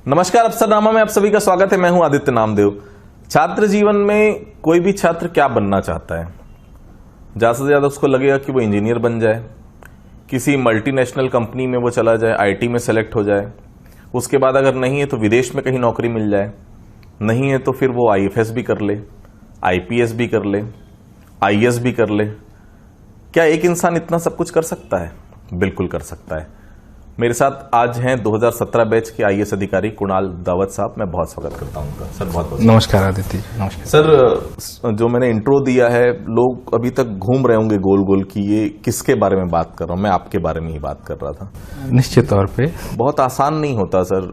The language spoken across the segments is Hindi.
नमस्कार, अफसरनामा में आप सभी का स्वागत है। मैं हूं आदित्य नामदेव। छात्र जीवन में कोई भी छात्र क्या बनना चाहता है? ज्यादा से ज्यादा उसको लगेगा कि वो इंजीनियर बन जाए, किसी मल्टीनेशनल कंपनी में वो चला जाए, आईटी में सेलेक्ट हो जाए। उसके बाद अगर नहीं है तो विदेश में कहीं नौकरी मिल जाए, नहीं है तो फिर वो आईएफएस भी कर ले, आईपीएस भी कर ले, आईएएस भी कर ले। क्या एक इंसान इतना सब कुछ कर सकता है? बिल्कुल कर सकता है। मेरे साथ आज हैं 2017 बैच के आईएएस अधिकारी कुणाल दावत साहब। मैं बहुत स्वागत करता हूं उनका। सर बहुत बहुत नमस्कार आदित्य जी। नमस्कार सर। जो मैंने इंट्रो दिया है, लोग अभी तक घूम रहे होंगे गोल गोल कि ये किसके बारे में बात कर रहा हूं। मैं आपके बारे में ही बात कर रहा था। निश्चित तौर पे बहुत आसान नहीं होता सर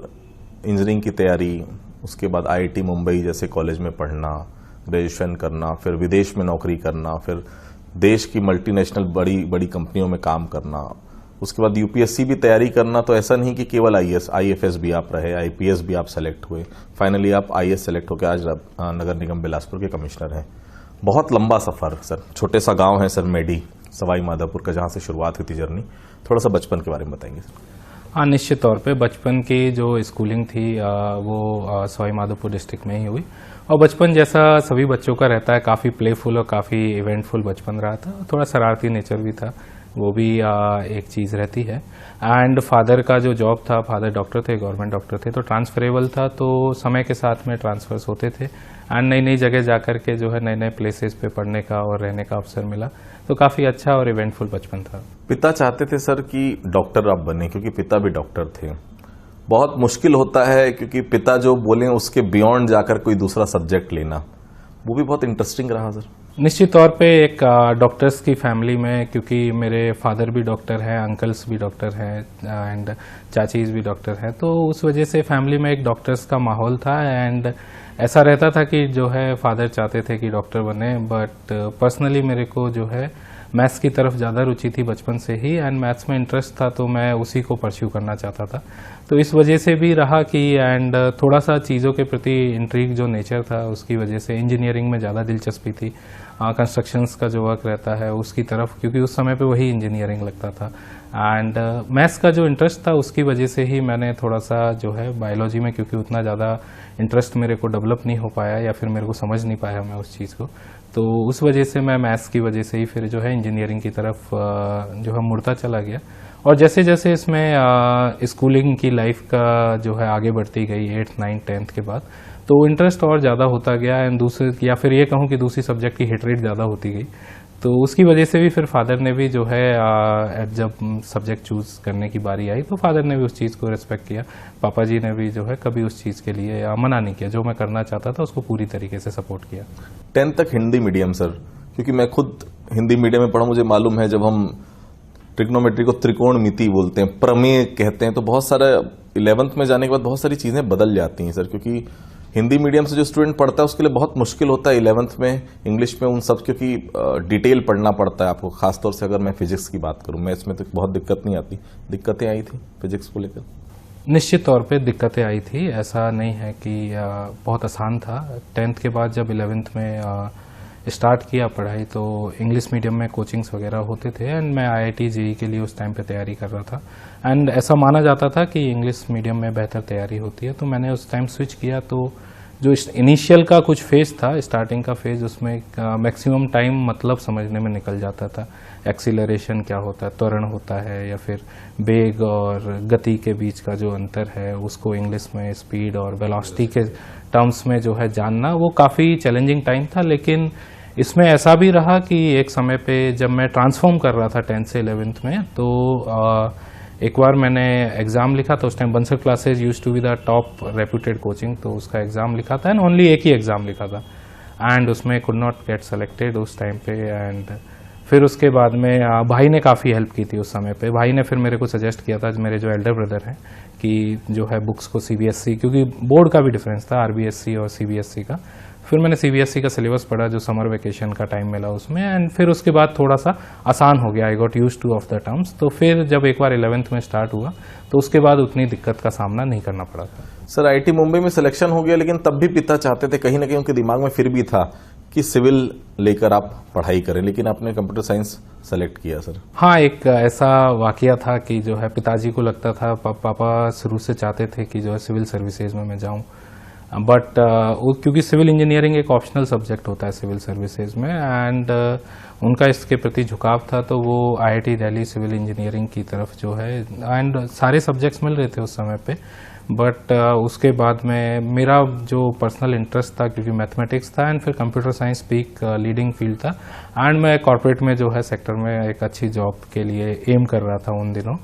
इंजीनियरिंग की तैयारी, उसके बाद आईआईटी मुंबई जैसे कॉलेज में पढ़ना, ग्रेजुएशन करना, फिर विदेश में नौकरी करना, फिर देश की मल्टीनेशनल बड़ी बड़ी कंपनियों में काम करना, उसके बाद यूपीएससी भी तैयारी करना। तो ऐसा नहीं कि केवल आईएएस, आईएफएस भी आप रहे, आईपीएस भी आप सेलेक्ट हुए, फाइनली आप आईएएस सेलेक्ट होकर आज नगर निगम बिलासपुर के कमिश्नर हैं। बहुत लंबा सफर सर। छोटे सा गांव है सर मेडी, सवाई माधोपुर का, जहां से शुरुआत हुई थी जर्नी। थोड़ा सा बचपन के बारे में बताएंगे सर। हाँ, निश्चित तौर पे बचपन की जो स्कूलिंग थी वो सवाई माधोपुर डिस्ट्रिक्ट में ही हुई। और बचपन जैसा सभी बच्चों का रहता है, काफ़ी प्लेफुल और काफ़ी इवेंटफुल बचपन रहा था। थोड़ा शरारती नेचर भी था, वो भी एक चीज़ रहती है। एंड फादर का जो जॉब था, फादर डॉक्टर थे, गवर्नमेंट डॉक्टर थे, तो ट्रांसफरेबल था, तो समय के साथ में ट्रांसफर्स होते थे। एंड नई नई जगह जाकर के जो है नए नए प्लेसेस पे पढ़ने का और रहने का अवसर मिला। तो काफ़ी अच्छा और इवेंटफुल बचपन था। पिता चाहते थे सर कि डॉक्टर आप बने, क्योंकि पिता भी डॉक्टर थे। बहुत मुश्किल होता है क्योंकि पिता जो बोले उसके बियॉन्ड जाकर कोई दूसरा सब्जेक्ट लेना, वो भी बहुत इंटरेस्टिंग रहा सर। निश्चित तौर पे एक डॉक्टर्स की फैमिली में, क्योंकि मेरे फादर भी डॉक्टर हैं, अंकल्स भी डॉक्टर हैं एंड चाचीज भी डॉक्टर हैं, तो उस वजह से फैमिली में एक डॉक्टर्स का माहौल था। एंड ऐसा रहता था कि जो है फादर चाहते थे कि डॉक्टर बने, बट पर्सनली मेरे को जो है मैथ्स की तरफ ज़्यादा रुचि थी बचपन से ही। एंड मैथ्स में इंटरेस्ट था, तो मैं उसी को परस्यू करना चाहता था। तो इस वजह से भी रहा कि एंड थोड़ा सा चीज़ों के प्रति इंट्रीग जो नेचर था, उसकी वजह से इंजीनियरिंग में ज़्यादा दिलचस्पी थी। कंस्ट्रक्शंस का जो वर्क रहता है उसकी तरफ, क्योंकि उस समय पे वही इंजीनियरिंग लगता था। एंड मैथ्स का जो इंटरेस्ट था उसकी वजह से ही मैंने थोड़ा सा जो है बायोलॉजी में, क्योंकि उतना ज़्यादा इंटरेस्ट मेरे को डेवलप नहीं हो पाया या फिर मेरे को समझ नहीं पाया मैं उस चीज़ को, तो उस वजह से मैं मैथ्स की वजह से ही फिर जो है इंजीनियरिंग की तरफ जो है मुड़ता चला गया। और जैसे जैसे इसमें स्कूलिंग की लाइफ का जो है आगे बढ़ती गई 8th 9th 10th के बाद, तो इंटरेस्ट और ज़्यादा होता गया। एंड दूसरे, या फिर ये कहूँ कि दूसरी सब्जेक्ट की हिट रेट ज़्यादा होती गई, तो उसकी वजह से भी फिर फादर ने भी जो है जब सब्जेक्ट चूज़ करने की बारी आई तो फादर ने भी उस चीज़ को रिस्पेक्ट किया। पापा जी ने भी जो है कभी उस चीज़ के लिए मना नहीं किया, जो मैं करना चाहता था उसको पूरी तरीके से सपोर्ट किया। 10th तक हिंदी मीडियम सर, क्योंकि मैं खुद हिंदी मीडियम में पढ़ा, मुझे मालूम है। जब हम ट्रिग्नोमेट्री को त्रिकोणमिति बोलते हैं, प्रमेय कहते हैं, तो बहुत सारा 11th में जाने के बाद बहुत सारी चीज़ें बदल जाती हैं सर। क्योंकि हिंदी मीडियम से जो स्टूडेंट पढ़ता है उसके लिए बहुत मुश्किल होता है 11th में इंग्लिश में उन सब, क्योंकि डिटेल पढ़ना पड़ता है आपको। खासतौर से अगर मैं फिजिक्स की बात करूं, मैथ्स में तो बहुत दिक्कत नहीं आती। दिक्कतें आई थी फिजिक्स को लेकर? निश्चित तौर पे दिक्कतें आई थी, ऐसा नहीं है कि बहुत आसान था। 10th के बाद जब 11th में स्टार्ट किया पढ़ाई, तो इंग्लिश मीडियम में कोचिंग्स वगैरह होते थे। एंड मैं आईआईटी जेईई के लिए उस टाइम पे तैयारी कर रहा था। एंड ऐसा माना जाता था कि इंग्लिश मीडियम में बेहतर तैयारी होती है, तो मैंने उस टाइम स्विच किया। तो जो इनिशियल का कुछ फेज था, स्टार्टिंग का फेज, उसमें मैक्सिमम टाइम मतलब समझने में निकल जाता था। एक्सीलरेशन क्या होता है, त्वरण होता है, या फिर वेग और गति के बीच का जो अंतर है उसको इंग्लिश में स्पीड और वेलोसिटी के टर्म्स में जो है जानना, वो काफ़ी चैलेंजिंग टाइम था। लेकिन इसमें ऐसा भी रहा कि एक समय पे जब मैं ट्रांसफॉर्म कर रहा था 10th से 11th में, तो एक बार मैंने एग्ज़ाम लिखा था। उस time Bansal classes used to be the top reputed coaching, तो उसका एग्ज़ाम लिखा था। एंड ओनली एक ही एग्ज़ाम लिखा था, एंड उसमें कुड नॉट गेट सेलेक्टेड उस टाइम पे। एंड फिर उसके बाद में भाई ने काफ़ी हेल्प की थी उस समय पे। भाई ने फिर मेरे को सजेस्ट किया था, मेरे जो एल्डर ब्रदर हैं, कि जो है बुक्स को सीबीएसई, क्योंकि बोर्ड का भी डिफरेंस था आरबीएसई और सीबीएसई का। फिर मैंने सीबीएसई का सिलेबस पढ़ा जो समर वेकेशन का टाइम मिला उसमें। एंड फिर उसके बाद थोड़ा सा आसान हो गया, I got used two of the terms. तो फिर जब एक बार 11th में स्टार्ट हुआ तो उसके बाद उतनी दिक्कत का सामना नहीं करना पड़ा था। सर आईआईटी मुंबई में सिलेक्शन हो गया, लेकिन तब भी पिता चाहते थे, कहीं ना कहीं उनके दिमाग में फिर भी था कि सिविल लेकर आप पढ़ाई करें, लेकिन आपने कंप्यूटर साइंस सेलेक्ट किया सर? हाँ, एक ऐसा वाकया था कि जो है पिताजी को लगता था, पापा शुरू से चाहते थे कि जो है सिविल सर्विसेज में मैं जाऊं, बट क्योंकि सिविल इंजीनियरिंग एक ऑप्शनल सब्जेक्ट होता है सिविल सर्विसेज में, एंड उनका इसके प्रति झुकाव था, तो वो IIT दिल्ली सिविल इंजीनियरिंग की तरफ जो है, एंड सारे सब्जेक्ट्स मिल रहे थे उस समय पे, बट उसके बाद में मेरा जो पर्सनल इंटरेस्ट था, क्योंकि मैथमेटिक्स था एंड फिर कंप्यूटर साइंस भी एक लीडिंग फील्ड था, एंड मैं कॉर्पोरेट में जो है सेक्टर में एक अच्छी जॉब के लिए एम कर रहा था उन दिनों,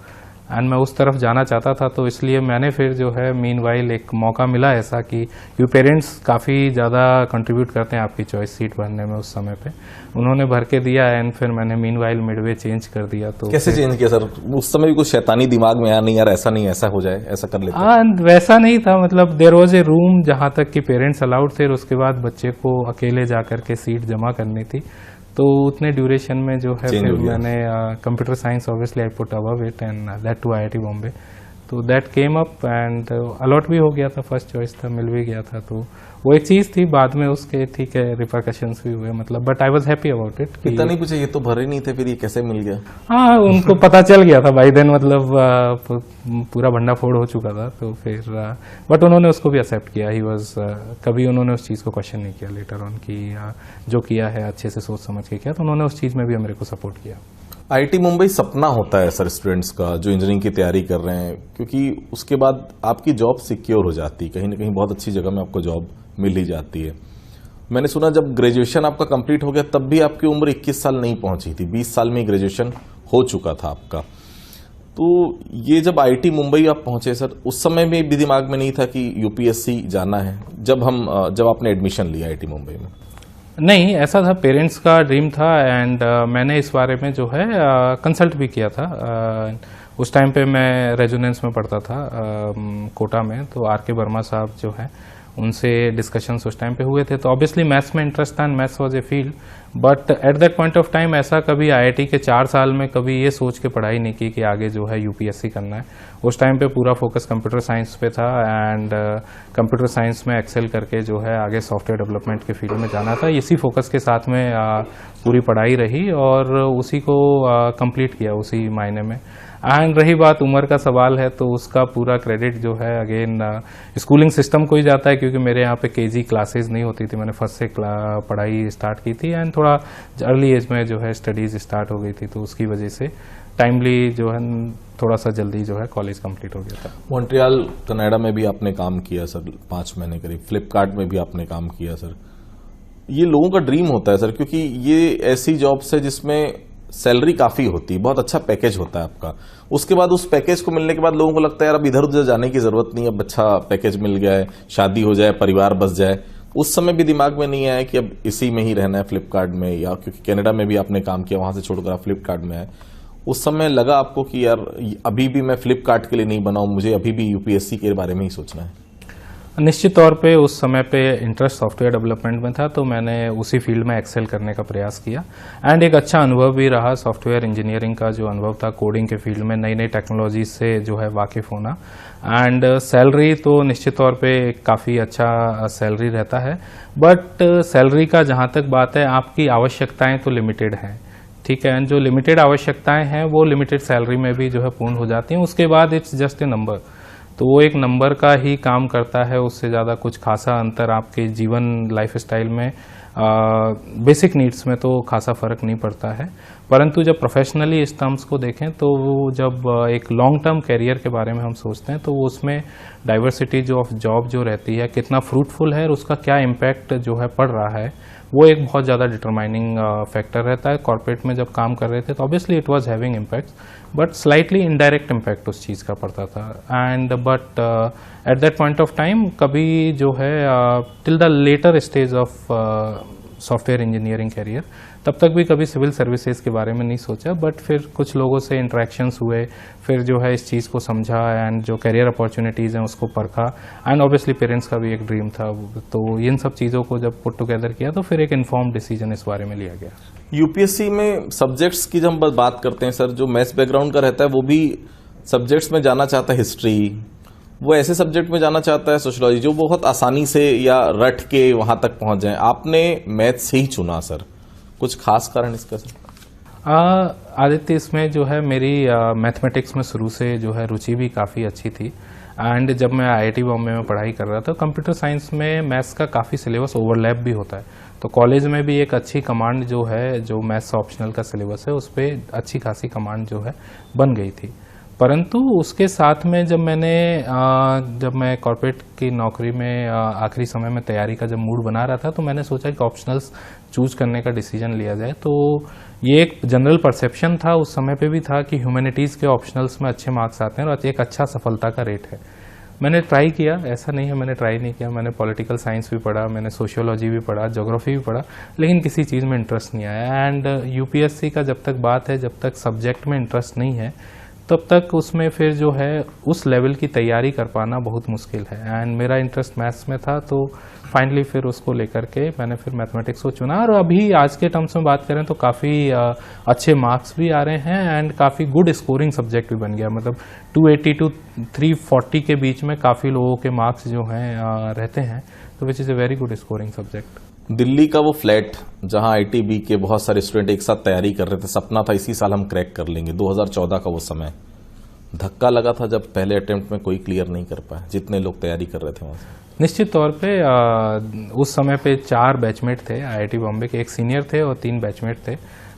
एंड मैं उस तरफ जाना चाहता था। तो इसलिए मैंने फिर जो है मीनवाइल एक मौका मिला ऐसा कि यू पेरेंट्स काफ़ी ज़्यादा कंट्रीब्यूट करते हैं आपकी चॉइस सीट भरने में उस समय पे, उन्होंने भर के दिया, एंड फिर मैंने मीनवाइल मिडवे चेंज कर दिया। तो कैसे चेंज किया सर? उस समय भी कुछ शैतानी दिमाग में आया, नहीं यार ऐसा नहीं, ऐसा हो जाए, ऐसा कर लेते? हाँ, वैसा नहीं था, मतलब देयर वाज ए रूम जहाँ तक कि पेरेंट्स अलाउड थे, और उसके बाद बच्चे को अकेले जा करके सीट जमा करनी थी, तो उतने ड्यूरेशन में जो है फिर मैंने computer science obviously I put above it and that to IIT Bombay, तो that came up and allot भी हो गया था, फर्स्ट चॉइस था, मिल भी गया था, तो वो एक चीज़ थी। बाद में उसके ठीक है रिपरकशंस भी हुए, मतलब but I was happy about it. पिता नहीं पूछे ये तो भरे नहीं थे, फिर ये कैसे मिल गया? हाँ, उनको पता चल गया था बाई देन, मतलब पूरा भंडा फोड़ हो चुका था, तो फिर बट उन्होंने उसको भी एक्सेप्ट किया। ही वाज कभी उन्होंने उस चीज़ को क्वेश्चन नहीं किया लेटर ऑन कि जो किया है अच्छे से सोच समझ के किया, तो उन्होंने उस चीज़ में भी मेरे को सपोर्ट किया। IIT मुंबई सपना होता है सर स्टूडेंट्स का जो इंजीनियरिंग की तैयारी कर रहे हैं, क्योंकि उसके बाद आपकी जॉब सिक्योर हो जाती है, कहीं ना कहीं बहुत अच्छी जगह में आपको जॉब मिल ही जाती है। मैंने सुना जब ग्रेजुएशन आपका कंप्लीट हो गया तब भी आपकी उम्र 21 साल नहीं पहुंची थी, 20 साल में ग्रेजुएशन हो चुका था आपका। तो ये जब IIT मुंबई आप पहुंचे सर, उस समय में भी दिमाग में नहीं था कि UPSC जाना है? जब आपने एडमिशन लिया IIT मुंबई में? नहीं, ऐसा था, पेरेंट्स का ड्रीम था, एंड मैंने इस बारे में जो है कंसल्ट भी किया था। उस टाइम पे मैं रेजोनेंस में पढ़ता था कोटा में, तो RK वर्मा साहब जो है उनसे डिस्कशंस उस टाइम पे हुए थे, तो ऑब्वियसली मैथ्स में इंटरेस्ट था and maths was a field, but at that point of time ऐसा कभी IIT के 4 साल में कभी ये सोच के पढ़ाई नहीं की कि आगे जो है UPSC करना है। उस टाइम पे पूरा फोकस कंप्यूटर साइंस पे था, एंड कंप्यूटर साइंस में एक्सेल करके जो है आगे सॉफ्टवेयर डेवलपमेंट के फील्ड में जाना था। इसी फोकस के साथ में पूरी पढ़ाई रही और उसी को कंप्लीट किया उसी मायने में। एंड रही बात उम्र का सवाल है, तो उसका पूरा क्रेडिट जो है अगेन स्कूलिंग सिस्टम को ही जाता है, क्योंकि मेरे यहाँ पे KG क्लासेस नहीं होती थी, मैंने फर्स्ट से पढ़ाई स्टार्ट की थी, एंड थोड़ा अर्ली एज में जो है स्टडीज स्टार्ट हो गई थी, तो उसकी वजह से टाइमली जो है थोड़ा सा जल्दी जो है कॉलेज कंप्लीट हो गया था। मॉन्ट्रियल कनाडा में भी आपने काम किया सर 5 महीने करीब, फ्लिपकार्ट में भी आपने काम किया सर। ये लोगों का ड्रीम होता है सर, क्योंकि ये ऐसी जॉब्स है जिसमें सैलरी काफी होती है, बहुत अच्छा पैकेज होता है आपका। उसके बाद उस पैकेज को मिलने के बाद लोगों को लगता है यार अब इधर उधर जाने की जरूरत नहीं, अब अच्छा पैकेज मिल गया है, शादी हो जाए, परिवार बस जाए। उस समय भी दिमाग में नहीं आया कि अब इसी में ही रहना है फ्लिपकार्ट में, या क्योंकि कनाडा में भी आपने काम किया, वहां से छोड़कर आप फ्लिपकार्ट में आए, उस समय लगा आपको कि यार अभी भी मैं फ्लिपकार्ट के लिए नहीं बना हूं, मुझे अभी भी UPSC के बारे में ही सोचना है? निश्चित तौर पे उस समय पे इंटरेस्ट सॉफ्टवेयर डेवलपमेंट में था, तो मैंने उसी फील्ड में एक्सेल करने का प्रयास किया, एंड एक अच्छा अनुभव भी रहा। सॉफ्टवेयर इंजीनियरिंग का जो अनुभव था कोडिंग के फील्ड में नई नई टेक्नोलॉजी से जो है वाकिफ होना, एंड सैलरी तो निश्चित तौर पे काफ़ी अच्छा सैलरी रहता है, बट सैलरी का जहाँ तक बात है, आपकी आवश्यकताएं तो लिमिटेड हैं, ठीक है, जो लिमिटेड आवश्यकताएं हैं वो लिमिटेड सैलरी में भी जो है पूर्ण हो जाती हैं। उसके बाद इट्स जस्ट ए नंबर, तो वो एक नंबर का ही काम करता है, उससे ज़्यादा कुछ खासा अंतर आपके जीवन लाइफ स्टाइल में बेसिक नीड्स में तो खासा फ़र्क नहीं पड़ता है। परंतु जब प्रोफेशनली इस टर्म्स को देखें, तो वो जब एक लॉन्ग टर्म कैरियर के बारे में हम सोचते हैं, तो वो उसमें डाइवर्सिटी जो ऑफ जॉब जो रहती है, कितना फ्रूटफुल है और उसका क्या इम्पैक्ट जो है पड़ रहा है, वो एक बहुत ज़्यादा डिटरमाइनिंग फैक्टर रहता है। कॉर्पोरेट में जब काम कर रहे थे तो obviously it was having impact, but slightly indirect impact उस चीज़ का पड़ता था। And but at that point of time कभी जो है till the later stage of software engineering career, तब तक भी कभी सिविल सर्विसेज के बारे में नहीं सोचा, बट फिर कुछ लोगों से इंटरेक्शंस हुए, फिर जो है इस चीज़ को समझा, एंड जो कैरियर अपॉर्चुनिटीज़ हैं उसको परखा, एंड ऑब्वियसली पेरेंट्स का भी एक ड्रीम था, तो इन सब चीज़ों को जब पुट टुगेदर किया तो फिर एक इन्फॉर्म्ड डिसीजन इस बारे में लिया गया। UPSC में सब्जेक्ट्स की जब हम बात करते हैं सर, जो मैथ्स बैकग्राउंड का रहता है वो भी सब्जेक्ट्स में जाना चाहता है, हिस्ट्री, वो ऐसे सब्जेक्ट में जाना चाहता है सोशियोलॉजी जो बहुत आसानी से या रट के वहां तक पहुंच जाए, आपने मैथ से ही चुना सर, कुछ खास कारण इसका सर? आदित्य, इसमें जो है मेरी मैथमेटिक्स में शुरू से जो है रुचि भी काफ़ी अच्छी थी। एंड जब मैं IIT बॉम्बे में पढ़ाई कर रहा था, कंप्यूटर साइंस में मैथ्स का काफ़ी सिलेबस ओवरलैप भी होता है, तो कॉलेज में भी एक अच्छी कमांड जो है, जो मैथ्स ऑप्शनल का सिलेबस है, उस पर अच्छी खासी कमांड जो है बन गई थी। परंतु उसके साथ में जब मैं कॉर्पोरेट की नौकरी में आखिरी समय में तैयारी का जब मूड बना रहा था, तो मैंने सोचा कि ऑप्शनल्स चूज करने का डिसीजन लिया जाए। तो ये एक जनरल परसेप्शन था उस समय पे भी था कि ह्यूमैनिटीज़ के ऑप्शनल्स में अच्छे मार्क्स आते हैं और एक अच्छा सफलता का रेट है। मैंने ट्राई किया, ऐसा नहीं है मैंने ट्राई नहीं किया, मैंने पॉलिटिकल साइंस भी पढ़ा, मैंने सोशियोलॉजी भी पढ़ा, ज्योग्राफी भी पढ़ा, लेकिन किसी चीज़ में इंटरेस्ट नहीं आया। एंड UPSC का जब तक बात है, जब तक सब्जेक्ट में इंटरेस्ट नहीं है, तब तक उसमें फिर जो है उस लेवल की तैयारी कर पाना बहुत मुश्किल है। एंड मेरा इंटरेस्ट मैथ्स में था, तो फाइनली फिर उसको लेकर के मैंने फिर मैथमेटिक्स को चुना। और अभी आज के टर्म्स में बात करें तो काफ़ी अच्छे मार्क्स भी आ रहे हैं एंड काफ़ी गुड स्कोरिंग सब्जेक्ट भी बन गया। मतलब 280 to 340 के बीच में काफ़ी लोगों के मार्क्स जो हैं रहते हैं, तो which is a very good scoring subject. Delhi का वो फ्लैट जहां ITB के बहुत सारे स्टूडेंट एक साथ तैयारी कर रहे थे, सपना था इसी साल हम क्रैक कर लेंगे, 2014 का वो समय, धक्का लगा था जब पहले अटेम्प्ट में कोई क्लियर नहीं कर पाया, जितने लोग तैयारी कर रहे थे वहां से? निश्चित तौर पे उस समय पे 4 बैचमेट थे IIT बॉम्बे के, एक सीनियर थे और 3 बैचमेट थे,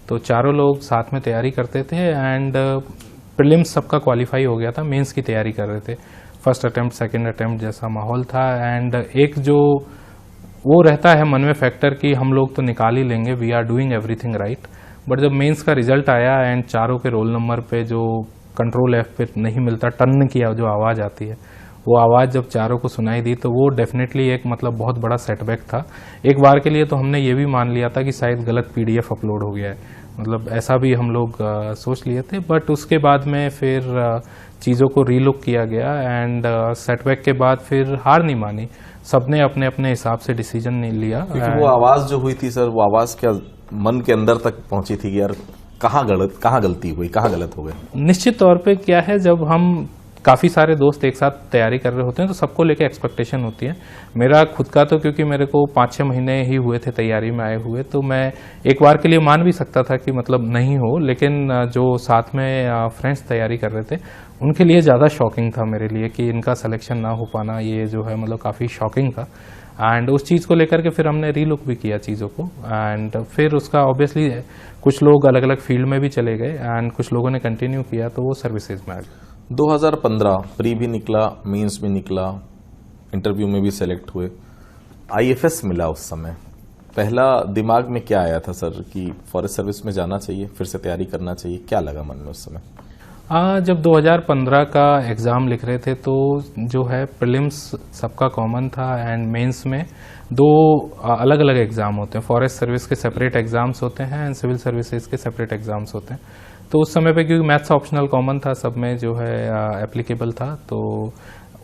तो चारों लोग साथ में तैयारी करते थे। एंड प्रीलिम्स सबका क्वालिफाई हो गया था, मेंस की तैयारी कर रहे थे, फर्स्ट अटेम्प्ट सेकंड अटेम्प्ट जैसा माहौल था। एंड एक जो वो रहता है मन में फैक्टर कि हम लोग तो निकाल ही लेंगे, we are doing everything right. But जब मेंस का रिजल्ट आया एंड चारों के रोल नंबर पे जो कंट्रोल F पे नहीं मिलता, टन की जो आवाज़ आती है, वो आवाज़ जब चारों को सुनाई दी, तो वो डेफिनेटली एक मतलब बहुत बड़ा सेटबैक था। एक बार के लिए तो हमने ये भी मान लिया था कि शायद गलत PDF अपलोड हो गया है, मतलब ऐसा भी हम लोग सोच लिए थे। बट उसके बाद में फिर चीज़ों को रीलुक किया गया एंड सेटबैक के बाद फिर हार नहीं मानी, सबने अपने अपने हिसाब से डिसीजन नहीं लिया। क्योंकि वो आवाज़ जो हुई थी सर, वो आवाज़ क्या मन के अंदर तक पहुंची थी कि यार कहाँ गलती हुई, कहाँ गलत हो गए? निश्चित तौर पे क्या है, जब हम काफ़ी सारे दोस्त एक साथ तैयारी कर रहे होते हैं तो सबको लेके एक्सपेक्टेशन होती है। मेरा खुद का तो क्योंकि मेरे को 5-6 महीने ही हुए थे तैयारी में आए हुए, तो मैं एक बार के लिए मान भी सकता था कि मतलब नहीं हो, लेकिन जो साथ में फ्रेंड्स तैयारी कर रहे थे उनके लिए ज़्यादा शॉकिंग था मेरे लिए कि इनका सिलेक्शन ना हो पाना, ये जो है मतलब काफ़ी शॉकिंग था। एंड उस चीज़ को लेकर के फिर हमने रीलुक भी किया चीज़ों को। एंड फिर उसका ऑब्वियसली कुछ लोग अलग अलग फील्ड में भी चले गए एंड कुछ लोगों ने कंटिन्यू किया, तो वो सर्विसेज में आ गए। 2015 प्री भी निकला, मींस भी निकला, इंटरव्यू में भी सेलेक्ट हुए, IFS मिला। उस समय पहला दिमाग में क्या आया था सर कि फॉरेस्ट सर्विस में जाना चाहिए, फिर से तैयारी करना चाहिए, क्या लगा मन में उस समय? जब 2015 का एग्ज़ाम लिख रहे थे तो जो है प्रीलिम्स सबका कॉमन था एंड मेंस में 2 अलग अलग एग्ज़ाम होते हैं। फॉरेस्ट सर्विस के सेपरेट एग्ज़ाम्स होते हैं एंड सिविल सर्विसेज के सेपरेट एग्ज़ाम्स होते हैं। तो उस समय पे क्योंकि मैथ्स ऑप्शनल कॉमन था, सब में जो है एप्लीकेबल था, तो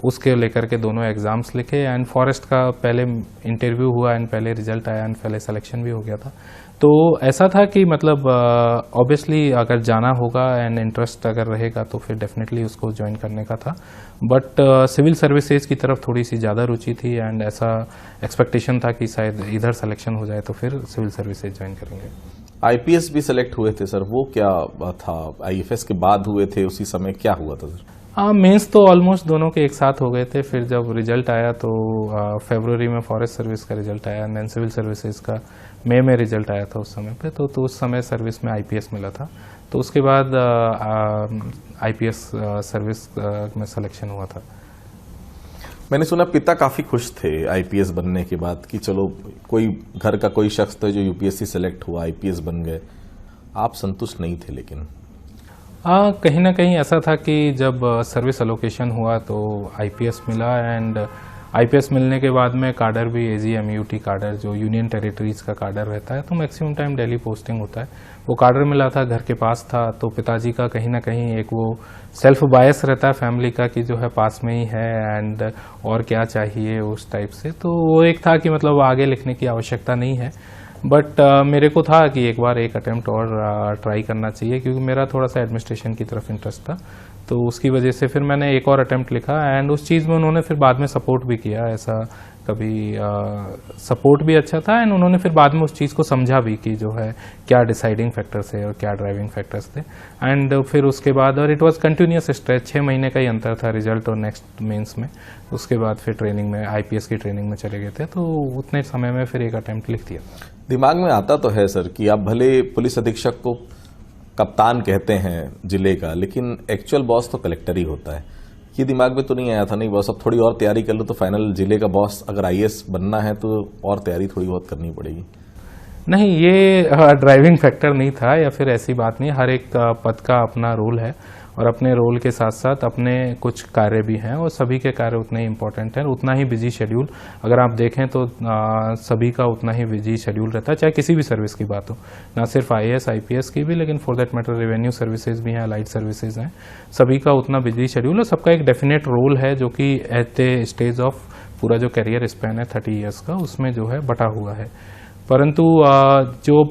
उसके लेकर के दोनों एग्ज़ाम्स लिखे। एंड फॉरेस्ट का पहले इंटरव्यू हुआ एंड पहले रिजल्ट आया एंड पहले सिलेक्शन भी हो गया था। तो ऐसा था कि मतलब ऑब्वियसली अगर जाना होगा एंड इंटरेस्ट अगर रहेगा तो फिर डेफिनेटली उसको ज्वाइन करने का था। बट सिविल सर्विसेज की तरफ थोड़ी सी ज़्यादा रुचि थी एंड ऐसा एक्सपेक्टेशन था कि शायद इधर सिलेक्शन हो जाए तो फिर सिविल सर्विसेज ज्वाइन करेंगे। IPS भी सेलेक्ट हुए थे सर, वो क्या था? IFS के बाद हुए थे, उसी समय क्या हुआ था सर? मेंस तो ऑलमोस्ट दोनों के एक साथ हो गए थे। फिर जब रिजल्ट आया तो फरवरी में फॉरेस्ट सर्विस का रिजल्ट आया एंड सिविल सर्विसेज का मई में रिजल्ट आया था उस समय पे। तो उस समय सर्विस में IPS मिला था, तो उसके बाद IPS सर्विस में सिलेक्शन हुआ था। मैंने सुना पिता काफी खुश थे IPS बनने के बाद कि चलो कोई घर का कोई शख्स था जो UPSC सेलेक्ट हुआ, IPS बन गए। आप संतुष्ट नहीं थे लेकिन? कहीं ना कहीं ऐसा था कि जब सर्विस एलोकेशन हुआ तो IPS मिला एंड IPS मिलने के बाद में काडर भी AGMUT काडर जो यूनियन टेरिटरीज का काडर रहता है, तो मैक्सिमम टाइम दिल्ली पोस्टिंग होता है, वो काडर मिला था, घर के पास था। तो पिताजी का कहीं ना कहीं एक वो सेल्फ बायस रहता है फैमिली का कि जो है पास में ही है एंड और क्या चाहिए उस टाइप से। तो वो एक था कि मतलब आगे लिखने की आवश्यकता नहीं है। बट मेरे को था कि एक बार एक अटेम्प्ट और ट्राई करना चाहिए क्योंकि मेरा थोड़ा सा एडमिनिस्ट्रेशन की तरफ इंटरेस्ट था। तो उसकी वजह से फिर मैंने एक और अटेम्प्ट लिखा एंड उस चीज़ में उन्होंने फिर बाद में सपोर्ट भी किया। ऐसा कभी सपोर्ट भी अच्छा था एंड उन्होंने फिर बाद में उस चीज़ को समझा भी कि जो है क्या डिसाइडिंग फैक्टर्स है और क्या ड्राइविंग फैक्टर्स थे। एंड फिर उसके बाद और इट वाज कंटिन्यूस स्ट्रेच, 6 महीने का ही अंतर था रिजल्ट और नेक्स्ट मेंस में। उसके बाद फिर ट्रेनिंग में आईपीएस की ट्रेनिंग में चले गए थे, तो उतने समय में फिर एक अटेम्प्ट लिख दिया। दिमाग में आता तो है सर कि आप भले पुलिस अधीक्षक को कप्तान कहते हैं जिले का, लेकिन एक्चुअल बॉस तो कलेक्टर ही होता है। ये दिमाग में तो नहीं आया था नहीं बॉस अब थोड़ी और तैयारी कर लो तो फाइनल जिले का बॉस अगर आईएएस बनना है तो और तैयारी थोड़ी बहुत करनी पड़ेगी? नहीं, ये ड्राइविंग फैक्टर नहीं था या फिर ऐसी बात नहीं। हर एक पद का अपना रोल है और अपने रोल के साथ साथ अपने कुछ कार्य भी हैं और सभी के कार्य उतने ही इम्पोर्टेंट हैं। उतना ही बिजी शेड्यूल अगर आप देखें तो सभी का उतना ही बिजी शेड्यूल रहता है, चाहे किसी भी सर्विस की बात हो, ना सिर्फ आईएएस आईपीएस की भी, लेकिन for that matter revenue services भी हैं, अलाइड सर्विसेज हैं। सभी का उतना बिजी शेड्यूल और सबका एक डेफिनेट रोल है जो कि एट द स्टेज ऑफ पूरा जो करियर स्पैन है 30 ईयर्स का, उसमें जो है बटा हुआ है। परंतु जो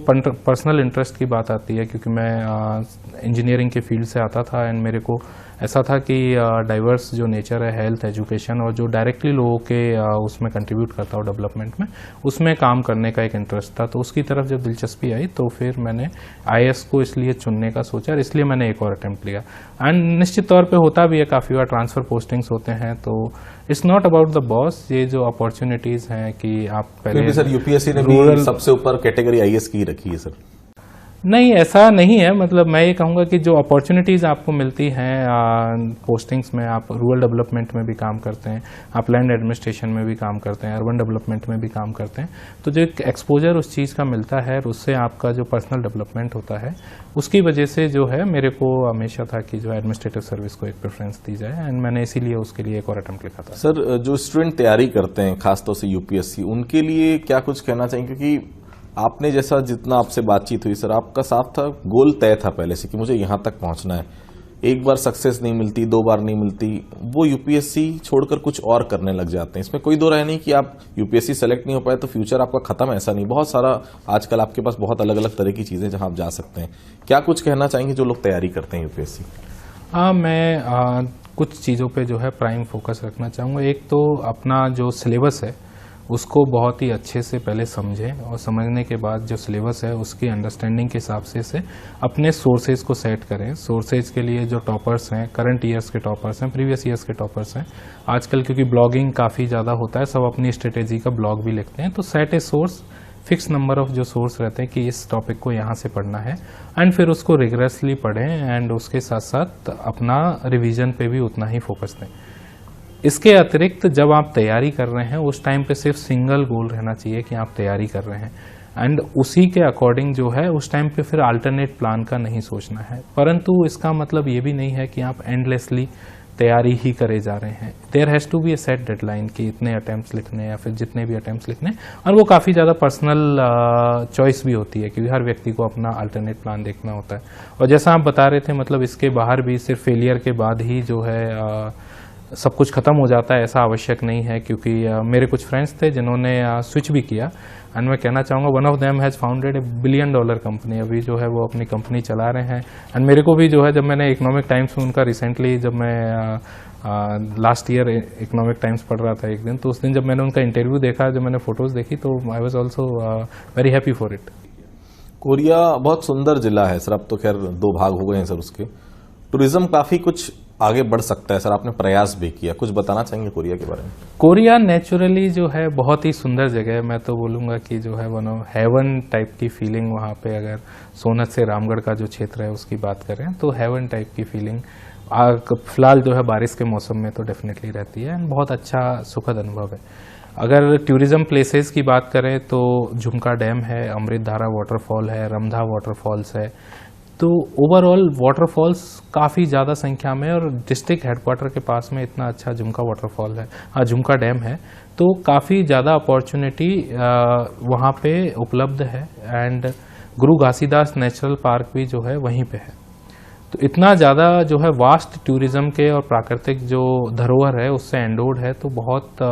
पर्सनल इंटरेस्ट की बात आती है, क्योंकि मैं इंजीनियरिंग के फील्ड से आता था एंड मेरे को ऐसा था कि डाइवर्स जो नेचर है, हेल्थ, एजुकेशन और जो डायरेक्टली लोगों के उसमें कंट्रीब्यूट करता हो डेवलपमेंट में, उसमें काम करने का एक इंटरेस्ट था। तो उसकी तरफ जब दिलचस्पी आई तो फिर मैंने आईएएस को इसलिए चुनने का सोचा और इसलिए मैंने एक और अटेम्प्ट लिया। एंड निश्चित तौर पे होता भी है, काफ़ी बार ट्रांसफ़र पोस्टिंग्स होते हैं, तो it's not about the boss. ये जो अपॉर्चुनिटीज़ हैं कि आप पहले सर यूपीएससी ने भी सबसे ऊपर कैटेगरी आईएएस की रखी है सर। नहीं, ऐसा नहीं है। मतलब मैं ये कहूँगा कि जो अपॉर्चुनिटीज़ आपको मिलती हैं पोस्टिंग्स में, आप रूरल डेवलपमेंट में भी काम करते हैं, आप लैंड एडमिनिस्ट्रेशन में भी काम करते हैं, अर्बन डेवलपमेंट में भी काम करते हैं, तो जो एक एक्सपोजर उस चीज़ का मिलता है उससे आपका जो पर्सनल डेवलपमेंट होता है, उसकी वजह से जो है मेरे को हमेशा था कि जो एडमिनिस्ट्रेटिव सर्विस को एक प्रेफरेंस दी जाए एंड मैंने इसीलिए उसके लिए एक और अटेम्प्ट लिखा था। सर, जो स्टूडेंट तैयारी करते हैं खासतौर से यूपीएससी, उनके लिए क्या कुछ कहना चाहिए? क्योंकि आपने जैसा जितना आपसे बातचीत हुई सर, आपका साफ था, गोल तय था पहले से कि मुझे यहां तक पहुंचना है। एक बार सक्सेस नहीं मिलती, 2 बार नहीं मिलती, वो यूपीएससी छोड़कर कुछ और करने लग जाते हैं। इसमें कोई दो राय नहीं कि आप यूपीएससी सेलेक्ट नहीं हो पाए तो फ्यूचर आपका खत्म, ऐसा नहीं। बहुत सारा आजकल आपके पास बहुत अलग अलग तरह की चीजें जहां आप जा सकते हैं। क्या कुछ कहना चाहेंगे जो लोग तैयारी करते हैं यूपीएससी? मैं कुछ चीज़ों पे जो है प्राइम फोकस रखना चाहूँगा। एक तो अपना जो सिलेबस है उसको बहुत ही अच्छे से पहले समझें और समझने के बाद जो सिलेबस है उसकी अंडरस्टैंडिंग के हिसाब से अपने सोर्सेज को सेट करें। सोर्सेज के लिए जो टॉपर्स हैं, करंट ईयर्स के टॉपर्स हैं, प्रीवियस ईयर्स के टॉपर्स हैं, आजकल क्योंकि ब्लॉगिंग काफ़ी ज़्यादा होता है, सब अपनी स्ट्रेटेजी का ब्लॉग भी लिखते हैं, तो set a source, fix number of जो सोर्स रहते हैं कि इस टॉपिक को यहाँ से पढ़ना है एंड फिर उसको रिगरसली पढ़ें एंड उसके साथ साथ अपना रिवीजन पे भी उतना ही फोकस दें। इसके अतिरिक्त जब आप तैयारी कर रहे हैं उस टाइम पे सिर्फ सिंगल गोल रहना चाहिए कि आप तैयारी कर रहे हैं एंड उसी के अकॉर्डिंग जो है उस टाइम पे फिर अल्टरनेट प्लान का नहीं सोचना है। परंतु इसका मतलब ये भी नहीं है कि आप एंडलेसली तैयारी ही करे जा रहे हैं। There has to be a set deadline कि इतने अटैम्प्ट्स लिखने या फिर जितने भी अटैम्प्ट्स लिखने, और वो काफ़ी ज़्यादा पर्सनल चॉइस भी होती है क्योंकि हर व्यक्ति को अपना अल्टरनेट प्लान देखना होता है। और जैसा आप बता रहे थे, मतलब इसके बाहर भी सिर्फ फेलियर के बाद ही जो है सब कुछ खत्म हो जाता है, ऐसा आवश्यक नहीं है। क्योंकि मेरे कुछ फ्रेंड्स थे जिन्होंने स्विच भी किया एंड मैं कहना चाहूँगा one of them has founded A $1 billion company. अभी जो है वो अपनी कंपनी चला रहे हैं एंड मेरे को भी जो है, जब मैंने इकोनॉमिक टाइम्स में उनका रिसेंटली, जब मैं लास्ट ईयर इकोनॉमिक टाइम्स पढ़ रहा था एक दिन, तो उस दिन जब मैंने उनका इंटरव्यू देखा, जब मैंने फोटोज़ देखी, तो I was also very happy for it. Korea बहुत सुंदर जिला है सर, अब तो खैर 2 भाग हो गए हैं सर उसके। टूरिज्म काफी कुछ आगे बढ़ सकता है सर, आपने प्रयास भी किया, कुछ बताना चाहेंगे कोरिया के बारे में? कोरिया नेचुरली जो है बहुत ही सुंदर जगह है। मैं तो बोलूँगा कि जो है वन हेवन टाइप की फीलिंग वहाँ पे, अगर सोनत से रामगढ़ का जो क्षेत्र है उसकी बात करें तो हेवन टाइप की फीलिंग फिलहाल जो है बारिश के मौसम में तो डेफिनेटली रहती है एंड बहुत अच्छा सुखद अनुभव है। अगर टूरिज्म प्लेसेस की बात करें तो झुमका डैम है, अमृतधारा वाटरफॉल है, रमधा वाटरफॉल्स है, तो ओवरऑल वाटरफॉल्स काफ़ी ज़्यादा संख्या में, और डिस्ट्रिक्ट हेडक्वार्टर के पास में इतना अच्छा झुमका वाटरफॉल है, झुमका डैम है, तो काफ़ी ज़्यादा अपॉर्चुनिटी वहाँ पे उपलब्ध है and Guru Ghasidas natural park भी जो है वहीं पे है। तो इतना ज़्यादा जो है वास्ट टूरिज्म के और प्राकृतिक जो धरोहर है उससे एंडोड है, तो बहुत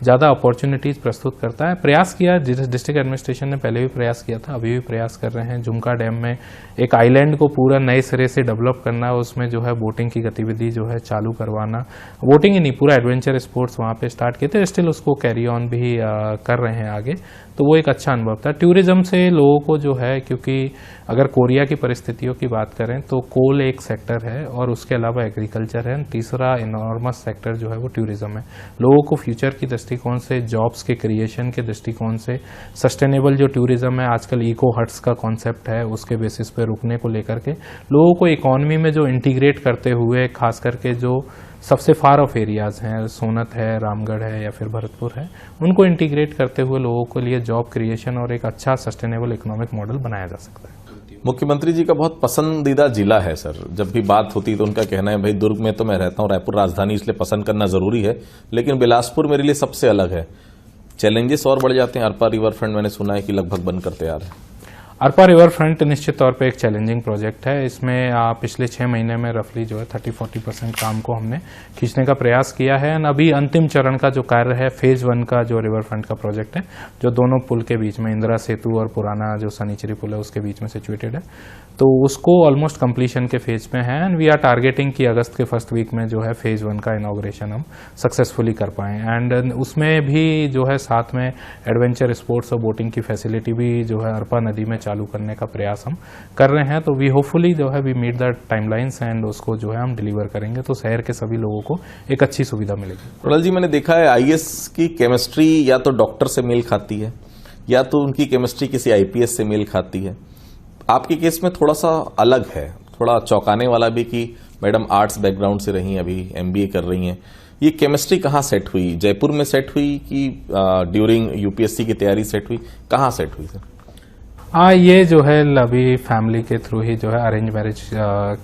ज़्यादा अपॉर्चुनिटीज़ प्रस्तुत करता है। प्रयास किया, डिस्ट्रिक्ट एडमिनिस्ट्रेशन ने पहले भी प्रयास किया था, अभी भी प्रयास कर रहे हैं। झुमका डैम में एक आइलैंड को पूरा नए सिरे से डेवलप करना, उसमें जो है बोटिंग की गतिविधि जो है चालू करवाना, बोटिंग ही नहीं पूरा एडवेंचर स्पोर्ट्स वहाँ पे स्टार्ट किए थे, स्टिल उसको कैरी ऑन भी कर रहे हैं आगे, तो वो एक अच्छा अनुभव था। टूरिज्म से लोगों को जो है, क्योंकि अगर कोरिया की परिस्थितियों की बात करें तो कोल एक सेक्टर है और उसके अलावा एग्रीकल्चर है, तीसरा इनॉर्मस सेक्टर जो है वो टूरिज्म है। लोगों को फ्यूचर की दृष्टिकोण से, जॉब्स के क्रिएशन के दृष्टिकोण से, सस्टेनेबल जो टूरिज्म है, आजकल इको हट्स का कॉन्सेप्ट है, उसके बेसिस पे रुकने को लेकर के लोगों को इकोनॉमी में जो इंटीग्रेट करते हुए, खास करके जो सबसे फार ऑफ एरियाज हैं, सोनत है, रामगढ़ है या फिर भरतपुर है, उनको इंटीग्रेट करते हुए लोगों के लिए जॉब क्रिएशन और एक अच्छा सस्टेनेबल इकोनॉमिक मॉडल बनाया जा सकता है। मुख्यमंत्री जी का बहुत पसंदीदा जिला है सर, जब भी बात होती तो उनका कहना है भाई दुर्ग में तो मैं रहता हूँ, रायपुर राजधानी इसलिए पसंद करना जरूरी है, लेकिन बिलासपुर मेरे लिए सबसे अलग है। चैलेंजेस और बढ़ जाते हैं। अरपा रिवर फ्रंट मैंने सुना है कि लगभग बनकर तैयार है। अरपा रिवर फ्रंट निश्चित तौर पे एक चैलेंजिंग प्रोजेक्ट है। इसमें पिछले 6 महीने में रफली जो है 30-40% काम को हमने खींचने का प्रयास किया है। एंड अभी अंतिम चरण का जो कार्य है, फेज 1 का जो रिवर फ्रंट का प्रोजेक्ट है, जो दोनों पुल के बीच में, इंदिरा सेतु और पुराना जो सनीचरी पुल है उसके बीच में सिचुएटेड है, तो उसको ऑलमोस्ट कंप्लीशन के फेज में है। एंड वी आर टारगेटिंग कि अगस्त के फर्स्ट वीक में जो है फेज 1 का इनॉग्रेशन हम सक्सेसफुली कर पाएँ। एंड उसमें भी जो है साथ में एडवेंचर स्पोर्ट्स और बोटिंग की फैसिलिटी भी जो है अरपा नदी में चालू करने का प्रयास हम कर रहे हैं। तो वी होपफुली जो है we meet the timelines and उसको जो है हम डिलीवर करेंगे, तो शहर के सभी लोगों को एक अच्छी सुविधा मिलेगी। प्रणल जी, मैंने देखा है आईएएस की केमिस्ट्री या तो डॉक्टर से मेल खाती है या तो उनकी केमिस्ट्री किसी आईपीएस से मेल खाती है। आपके केस में थोड़ा सा अलग है, थोड़ा चौंकाने वाला भी कि मैडम आर्ट्स बैकग्राउंड से रही, अभी एमबीए कर रही हैं। ये केमिस्ट्री कहाँ सेट हुई? जयपुर में सेट हुई कि ड्यूरिंग यूपीएससी की तैयारी सेट हुई? कहाँ सेट हुई सर? ये जो है अभी फैमिली के थ्रू ही जो है अरेंज मैरिज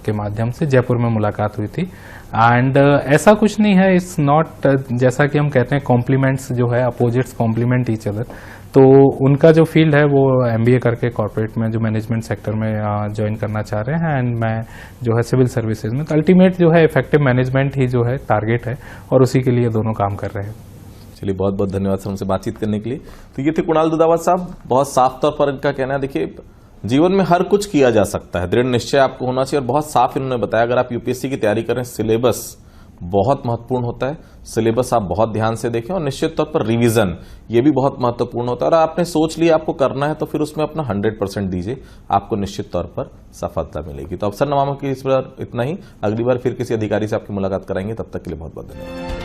के माध्यम से जयपुर में मुलाकात हुई थी। एंड ऐसा कुछ नहीं है, इट्स नॉट, जैसा कि हम कहते हैं कॉम्प्लीमेंट्स जो है, अपोजिट्स कॉम्प्लीमेंट ईच अदर। तो उनका जो फील्ड है वो एमबीए करके कॉर्पोरेट में जो मैनेजमेंट सेक्टर में ज्वाइन करना चाह रहे हैं, एंड मैं जो है सिविल सर्विसेज में। तो अल्टीमेट जो है इफेक्टिव मैनेजमेंट ही जो है टारगेट है और उसी के लिए दोनों काम कर रहे हैं। चलिए, बहुत बहुत धन्यवाद सर हमसे बातचीत करने के लिए। तो ये थे कुणाल दुधावत साहब। बहुत साफ तौर पर इनका कहना है, देखिए जीवन में हर कुछ किया जा सकता है, दृढ़ निश्चय आपको होना चाहिए। और बहुत साफ इन्होंने बताया, अगर आप यूपीएससी की तैयारी करें, सिलेबस बहुत महत्वपूर्ण होता है। सिलेबस आप बहुत ध्यान से देखें और निश्चित तौर पर रिवीजन ये भी बहुत महत्वपूर्ण होता है। और आपने सोच लिया आपको करना है तो फिर उसमें अपना 100% दीजिए, आपको निश्चित तौर पर सफलता मिलेगी। तो अवसर नवामा की इस बार इतना ही। अगली बार फिर किसी अधिकारी से आपकी मुलाकात कराएंगे, तब तक के लिए बहुत बहुत धन्यवाद।